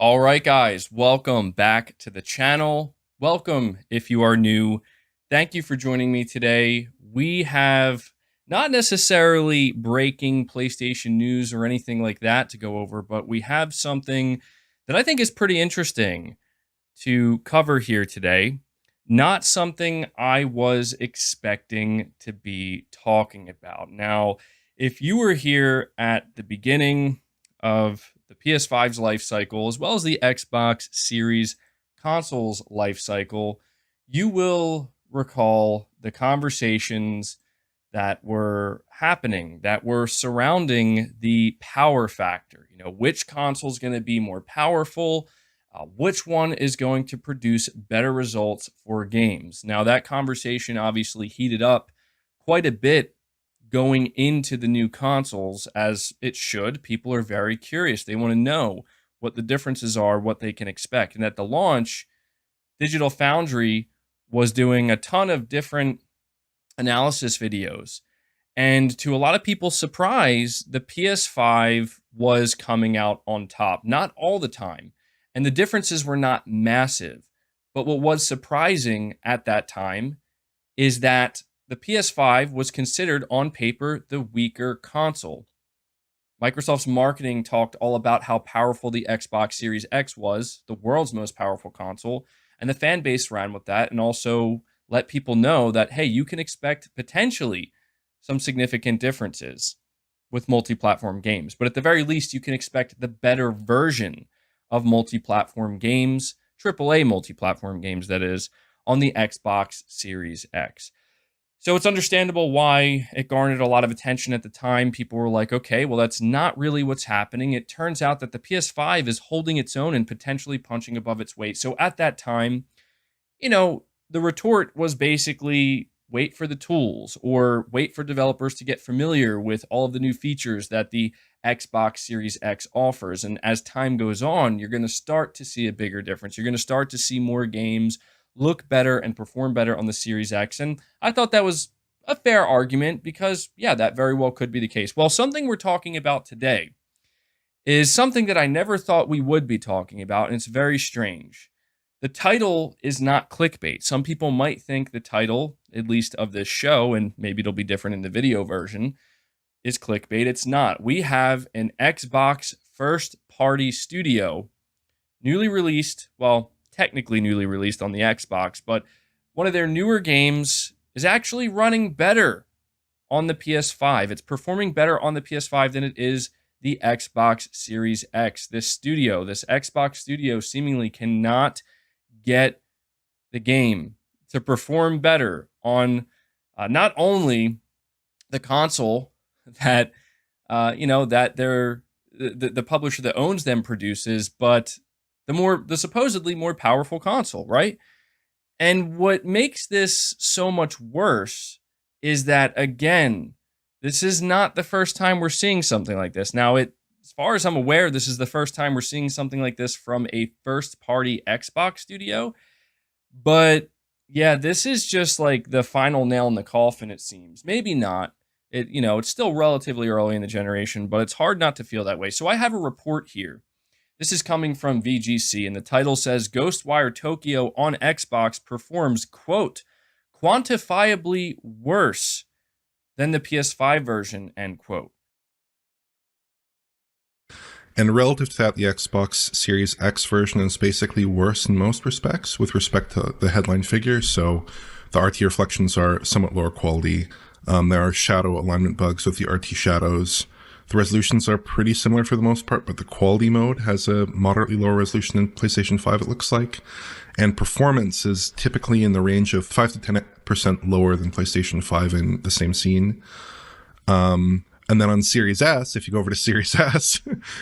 All right, guys, welcome back to the channel. Welcome if you are new. Thank you for joining me today. We have not necessarily breaking PlayStation news or anything like that to go over, but we have something that I think is pretty interesting to cover here today. Not something I was expecting to be talking about. Now, if you were here at the beginning of the PS5's life cycle, as well as the Xbox Series console's life cycle, you will recall the conversations that were happening, that were surrounding the power factor. Which console is going to be more powerful? Which one is going to produce better results for games? Now, that conversation obviously heated up quite a bit going into the new consoles, as it should. People are very curious. They want to know what the differences are, what they can expect. And at the launch, Digital Foundry was doing a ton of different analysis videos. And to a lot of people's surprise, the PS5 was coming out on top. Not all the time. And the differences were not massive. But what was surprising at that time is that the PS5 was considered on paper the weaker console. Microsoft's marketing talked all about how powerful the Xbox Series X was, the world's most powerful console, and the fan base ran with that and also let people know that, hey, you can expect potentially some significant differences with multi-platform games. But at the very least, you can expect the better version of multi-platform games, AAA multi-platform games, that is, on the Xbox Series X. So it's understandable why it garnered a lot of attention at the time. People were like, okay, well, that's not really what's happening. It turns out that the PS5 is holding its own and potentially punching above its weight. So at that time, the retort was basically wait for the tools or wait for developers to get familiar with all of the new features that the Xbox Series X offers. And as time goes on, you're going to start to see a bigger difference. You're going to start to see more games look better and perform better on the Series X. And I thought that was a fair argument because, yeah, that very well could be the case. Well, something we're talking about today is something that I never thought we would be talking about, and it's very strange. The title is not clickbait. Some people might think the title, at least of this show, and maybe it'll be different in the video version, is clickbait. It's not. We have an Xbox first-party studio, newly released, well, technically newly released on the Xbox, but one of their newer games is actually running better on the PS5. It's performing better on the PS5 than it is the Xbox Series X. This Xbox studio seemingly cannot get the game to perform better on not only the console that the publisher that owns them produces, but the supposedly more powerful console, right? And what makes this so much worse is that, again, this is not the first time we're seeing something like this. Now, as far as I'm aware, this is the first time we're seeing something like this from a first-party Xbox studio. But yeah, this is just like the final nail in the coffin, it seems. Maybe not. It's still relatively early in the generation, but it's hard not to feel that way. So I have a report here. This is coming from VGC, and the title says, Ghostwire Tokyo on Xbox performs, quote, quantifiably worse than the PS5 version, end quote. And relative to that, the Xbox Series X version is basically worse in most respects with respect to the headline figures. So the RT reflections are somewhat lower quality. There are shadow alignment bugs with the RT shadows. The resolutions are pretty similar for the most part, but the quality mode has a moderately lower resolution than PlayStation 5, it looks like. And performance is typically in the range of 5 to 10% lower than PlayStation 5 in the same scene. And then on Series S, if you go over to Series S,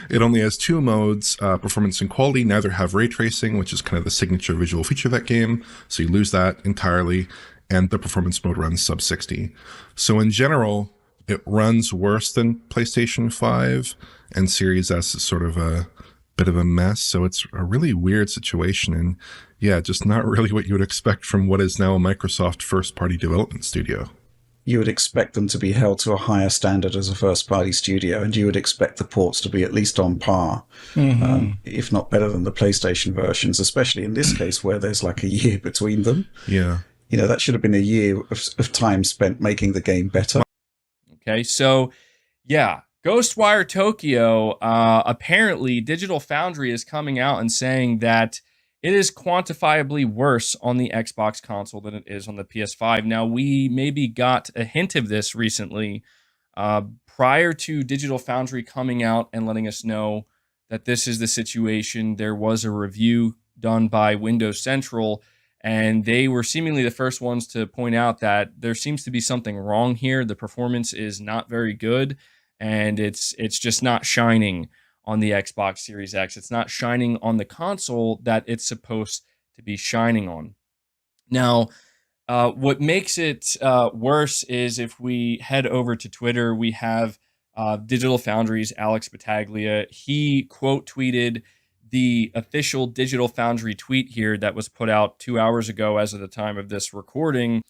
it only has two modes, performance and quality. Neither have ray tracing, which is kind of the signature visual feature of that game. So you lose that entirely. And the performance mode runs sub 60. So in general, it runs worse than PlayStation 5, and Series S is sort of a bit of a mess. So it's a really weird situation. And yeah, just not really what you would expect from what is now a Microsoft first-party development studio. you would expect them to be held to a higher standard as a first-party studio, and you would expect the ports to be at least on par, Hmm. if not better than the PlayStation versions, especially in this case where there's like a year between them. Yeah. That should have been a year of time spent making the game better. Okay, so yeah, Ghostwire Tokyo, apparently Digital Foundry is coming out and saying that it is quantifiably worse on the Xbox console than it is on the PS5. Now, we maybe got a hint of this recently, prior to Digital Foundry coming out and letting us know that this is the situation. There was a review done by Windows Central, and they were seemingly the first ones to point out that there seems to be something wrong here. The performance is not very good, and it's just not shining on the Xbox Series X. It's not shining on the console that it's supposed to be shining on. Now, what makes it worse is if we head over to Twitter, we have Digital Foundry's Alex Battaglia. He quote tweeted the official Digital Foundry tweet here that was put out 2 hours ago as of the time of this recording.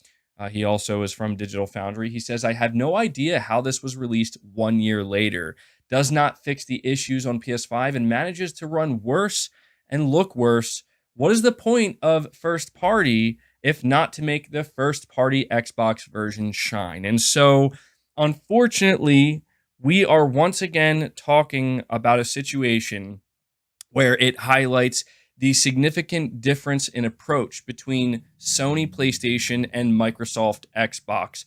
He also is from Digital Foundry. He says, I have no idea how this was released 1 year later. Does not fix the issues on PS5 and manages to run worse and look worse. What is the point of first party if not to make the first party Xbox version shine? And so, unfortunately, we are once again talking about a situation where it highlights the significant difference in approach between Sony PlayStation and Microsoft Xbox.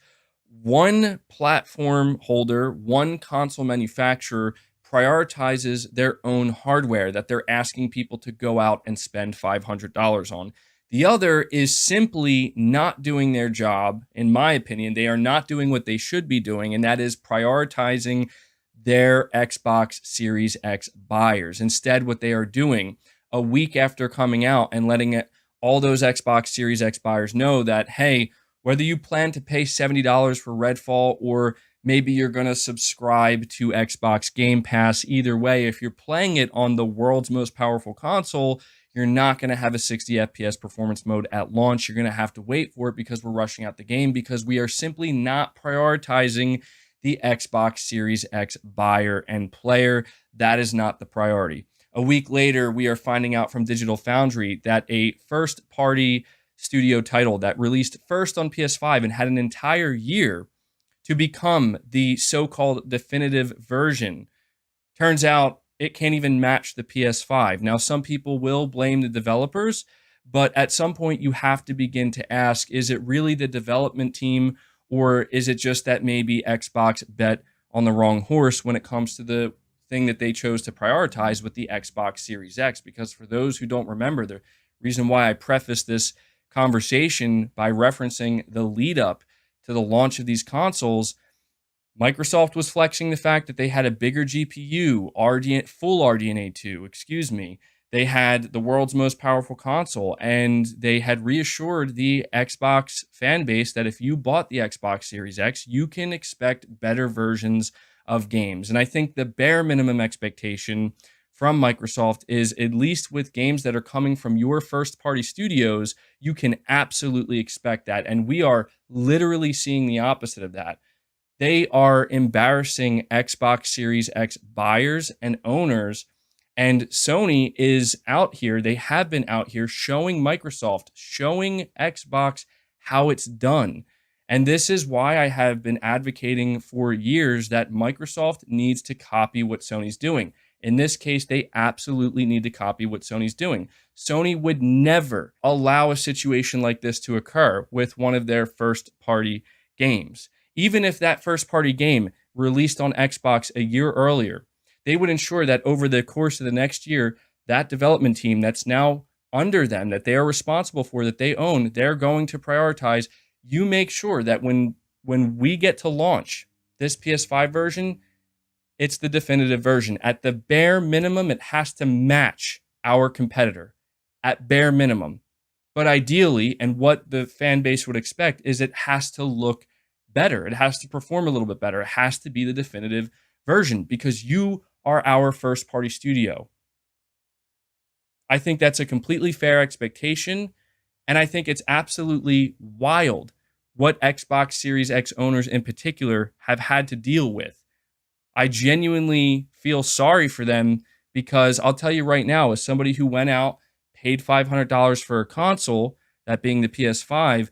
One platform holder, one console manufacturer prioritizes their own hardware that they're asking people to go out and spend $500 on. The other is simply not doing their job, in my opinion. They are not doing what they should be doing, and that is prioritizing their Xbox Series X buyers. Instead, what they are doing a week after coming out and letting all those Xbox Series X buyers know that, hey, whether you plan to pay $70 for Redfall or maybe you're going to subscribe to Xbox Game Pass, either way, if you're playing it on the world's most powerful console, you're not going to have a 60 FPS performance mode at launch. You're going to have to wait for it because we're rushing out the game because we are simply not prioritizing the Xbox Series X buyer and player. That is not the priority. A week later, we are finding out from Digital Foundry that a first-party studio title that released first on PS5 and had an entire year to become the so-called definitive version, turns out it can't even match the PS5. Now, some people will blame the developers, but at some point you have to begin to ask, is it really the development team, or is it just that maybe Xbox bet on the wrong horse when it comes to the thing that they chose to prioritize with the Xbox Series X? Because for those who don't remember, the reason why I prefaced this conversation by referencing the lead up to the launch of these consoles, Microsoft was flexing the fact that they had a bigger GPU, full RDNA 2, excuse me. They had the world's most powerful console, and they had reassured the Xbox fan base that if you bought the Xbox Series X, you can expect better versions of games. And I think the bare minimum expectation from Microsoft is, at least with games that are coming from your first-party studios, you can absolutely expect that. And we are literally seeing the opposite of that. They are embarrassing Xbox Series X buyers and owners, and Sony is out here. They have been out here showing Microsoft, showing Xbox how it's done. And this is why I have been advocating for years that Microsoft needs to copy what Sony's doing. In this case, they absolutely need to copy what Sony's doing. Sony would never allow a situation like this to occur with one of their first-party games. Even if that first-party game released on Xbox a year earlier, they would ensure that over the course of the next year, that development team that's now under them, that they are responsible for, that they own, they're going to prioritize. You make sure that when we get to launch this PS5 version, it's the definitive version. At the bare minimum, it has to match our competitor. At bare minimum. But ideally, and what the fan base would expect, is it has to look better. It has to perform a little bit better. It has to be the definitive version because you are our first party studio. I think that's a completely fair expectation. And I think it's absolutely wild what Xbox Series X owners in particular have had to deal with. I genuinely feel sorry for them because I'll tell you right now, as somebody who went out, paid $500 for a console, that being the PS5,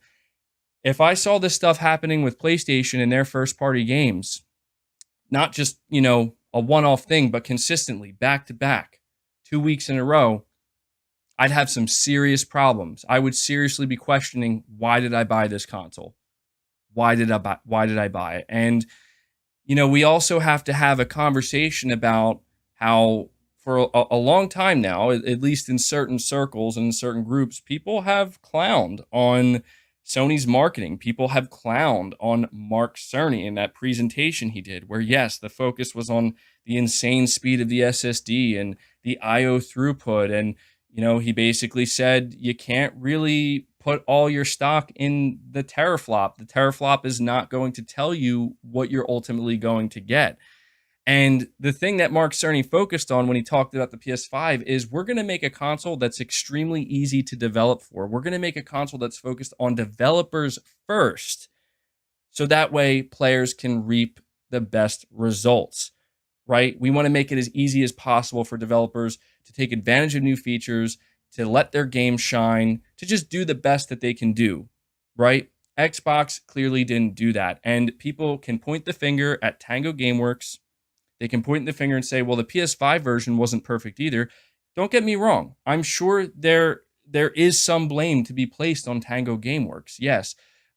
if I saw this stuff happening with PlayStation and their first party games, not just, a one-off thing, but consistently back to back, 2 weeks in a row, I'd have some serious problems. I would seriously be questioning, why did I buy this console? Why did I buy it? And we also have to have a conversation about how for a long time now, at least in certain circles and in certain groups, people have clowned on Sony's marketing. People have clowned on Mark Cerny in that presentation he did, where yes, the focus was on the insane speed of the SSD and the IO throughput. And, he basically said you can't really put all your stock in the teraflop. The teraflop is not going to tell you what you're ultimately going to get. And the thing that Mark Cerny focused on when he talked about the PS5 is we're going to make a console that's extremely easy to develop for. We're going to make a console that's focused on developers first, so that way players can reap the best results, right? We want to make it as easy as possible for developers to take advantage of new features, to let their game shine, to just do the best that they can do, right? Xbox clearly didn't do that. And people can point the finger at Tango Gameworks. They can point the finger and say, well, the PS5 version wasn't perfect either. Don't get me wrong. I'm sure there is some blame to be placed on Tango Gameworks, yes.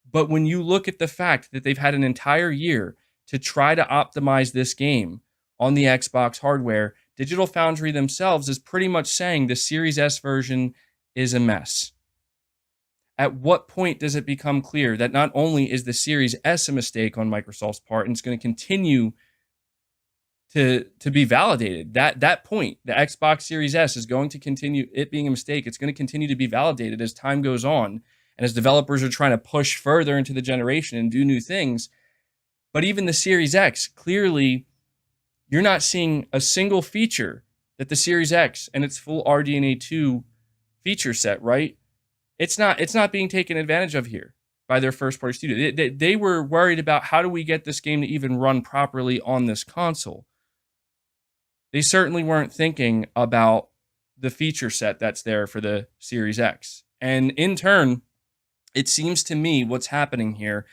But when you look at the fact that they've had an entire year to try to optimize this game on the Xbox hardware, Digital Foundry themselves is pretty much saying the Series S version is a mess. At what point does it become clear that not only is the Series S a mistake on Microsoft's part, and it's going to continue to be validated? That point, the Xbox Series S is going to continue, it being a mistake, it's going to continue to be validated as time goes on, and as developers are trying to push further into the generation and do new things. But even the Series X, clearly, you're not seeing a single feature that the Series X and its full RDNA 2 feature set, right? It's not being taken advantage of here by their first-party studio. They were worried about how do we get this game to even run properly on this console. They certainly weren't thinking about the feature set that's there for the Series X. And in turn, it seems to me what's happening here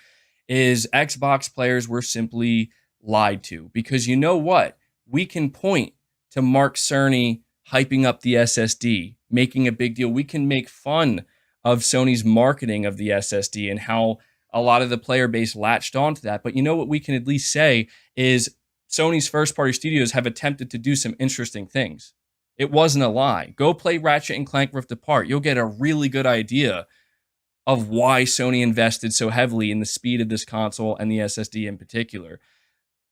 is Xbox players were simply lied to. Because you know what? We can point to Mark Cerny hyping up the SSD, making a big deal. We can make fun of Sony's marketing of the SSD and how a lot of the player base latched onto that. But you know what we can at least say is Sony's first-party studios have attempted to do some interesting things. It wasn't a lie. Go play Ratchet and Clank Rift Apart. You'll get a really good idea of why Sony invested so heavily in the speed of this console and the SSD in particular.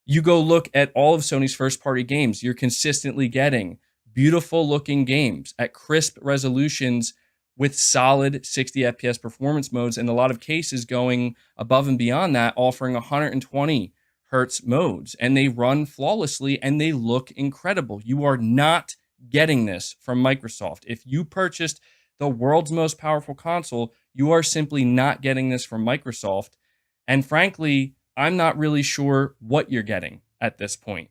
You go look at all of Sony's first-party games. You're consistently getting beautiful-looking games at crisp resolutions with solid 60 FPS performance modes, in a lot of cases going above and beyond that, offering 120 hertz modes, and they run flawlessly and they look incredible. You are not getting this from Microsoft. If you purchased the world's most powerful console, you are simply not getting this from Microsoft. And frankly, I'm not really sure what you're getting at this point.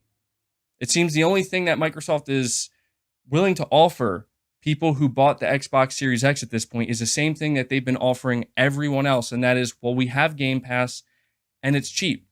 It seems the only thing that Microsoft is willing to offer people who bought the Xbox Series X at this point is the same thing that they've been offering everyone else, and that is, well, we have Game Pass and it's cheap.